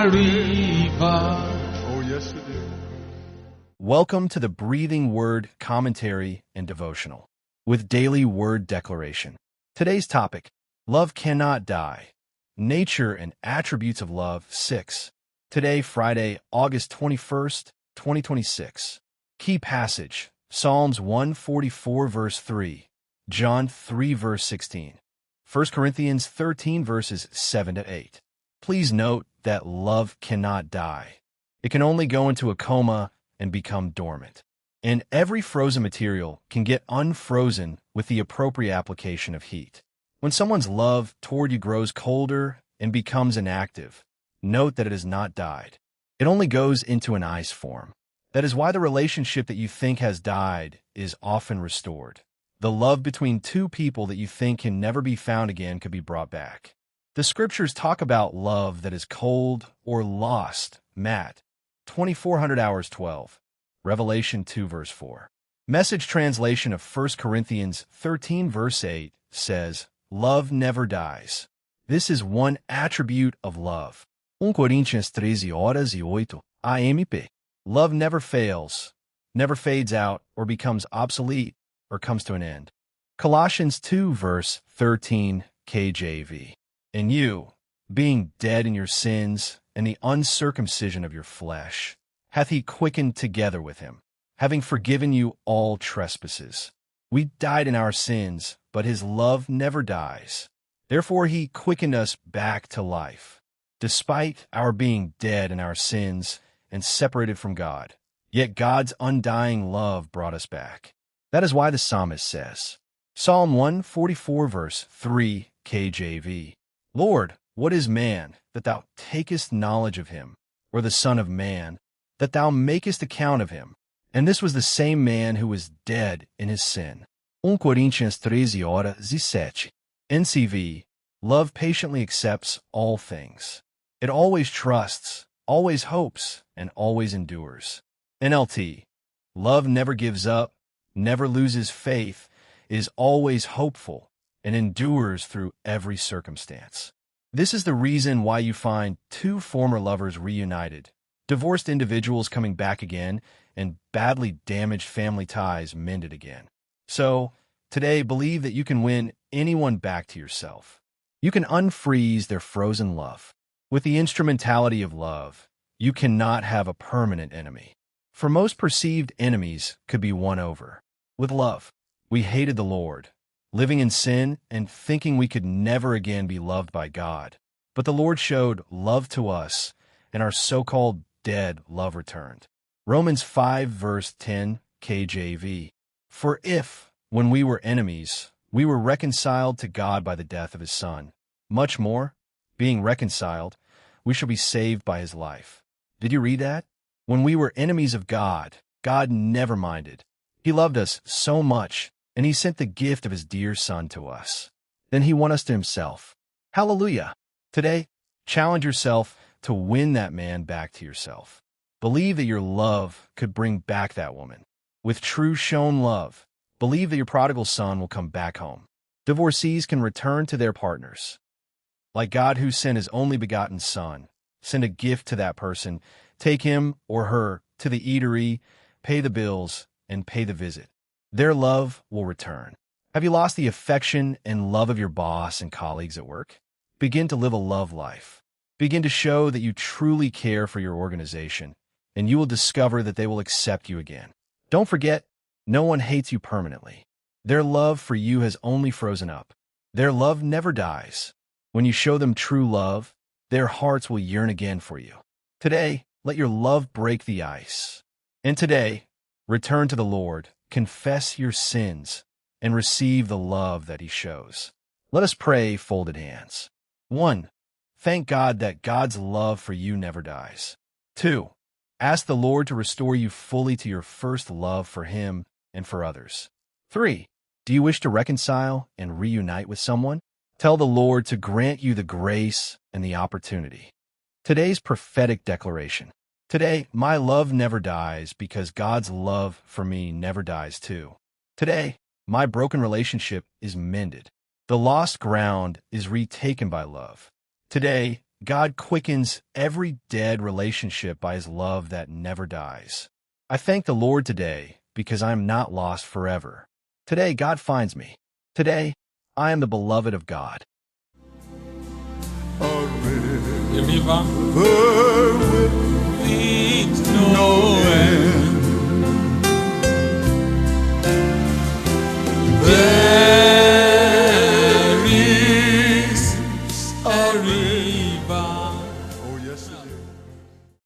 river. Oh, yes, it is. Welcome to the Breathing Word Commentary and Devotional with Daily Word Declaration. Today's topic, Love Cannot Die, Nature and Attributes of Love 6. Today, Friday, August 21st, 2026. Key passage, Psalms 144 verse 3, John 3 verse 16, 1 Corinthians 13 verses 7 to 8. Please note that love cannot die. It can only go into a coma and become dormant. And every frozen material can get unfrozen with the appropriate application of heat. When someone's love toward you grows colder and becomes inactive, note that it has not died. It only goes into an ice form. That is why the relationship that you think has died is often restored. The love between two people that you think can never be found again could be brought back. The scriptures talk about love that is cold or lost. Matt 2400 hours 12. Revelation 2 verse 4. Message translation of 1 Corinthians 13 verse 8 says, Love never dies. This is one attribute of love. 1 Coríntios 13 horas e 8 AMP. Love never fails, never fades out or becomes obsolete or comes to an end. Colossians 2 verse 13 KJV. And you, being dead in your sins and the uncircumcision of your flesh, hath he quickened together with him, having forgiven you all trespasses. We died in our sins, but his love never dies. Therefore he quickened us back to life, despite our being dead in our sins and separated from God. Yet God's undying love brought us back. That is why the psalmist says, Psalm 144 verse 3 KJV, Lord, what is man, that thou takest knowledge of him, or the son of man, that thou makest account of him? And this was the same man who was dead in his sin. 1 Coríntios 13 horas e 7. NCV, love patiently accepts all things. It always trusts, always hopes, and always endures. NLT, love never gives up, never loses faith, is always hopeful, and endures through every circumstance. This is the reason why you find two former lovers reunited, divorced individuals coming back again, and badly damaged family ties mended again. So, today, believe that you can win anyone back to yourself. You can unfreeze their frozen love. With the instrumentality of love, you cannot have a permanent enemy. For most perceived enemies could be won over. With love, we hated the Lord, living in sin and thinking we could never again be loved by God. But the Lord showed love to us, and our so-called dead love returned. Romans 5 verse 10 KJV. For if, when we were enemies, we were reconciled to God by the death of his Son, much more, being reconciled, we shall be saved by his life. Did you read that? When we were enemies of God, God never minded. He loved us so much, and he sent the gift of his dear Son to us. Then he won us to himself. Hallelujah! Today, challenge yourself to win that man back to yourself. Believe that your love could bring back that woman. With true shown love, believe that your prodigal son will come back home. Divorcees can return to their partners. Like God who sent his only begotten Son, send a gift to that person, take him or her to the eatery, pay the bills, and pay the visit. Their love will return. Have you lost the affection and love of your boss and colleagues at work? Begin to live a love life. Begin to show that you truly care for your organization, and you will discover that they will accept you again. Don't forget, no one hates you permanently. Their love for you has only frozen up. Their love never dies. When you show them true love, their hearts will yearn again for you. Today, let your love break the ice. And today, return to the Lord, confess your sins, and receive the love that he shows. Let us pray, folded hands. 1. Thank God that God's love for you never dies. 2. Ask the Lord to restore you fully to your first love for him and for others. 3. Do you wish to reconcile and reunite with someone? Tell the Lord to grant you the grace and the opportunity. Today's prophetic declaration. Today, my love never dies because God's love for me never dies too. Today, my broken relationship is mended. The lost ground is retaken by love. Today, God quickens every dead relationship by his love that never dies. I thank the Lord today because I am not lost forever. Today, God finds me. Today, I am the beloved of God. A A river river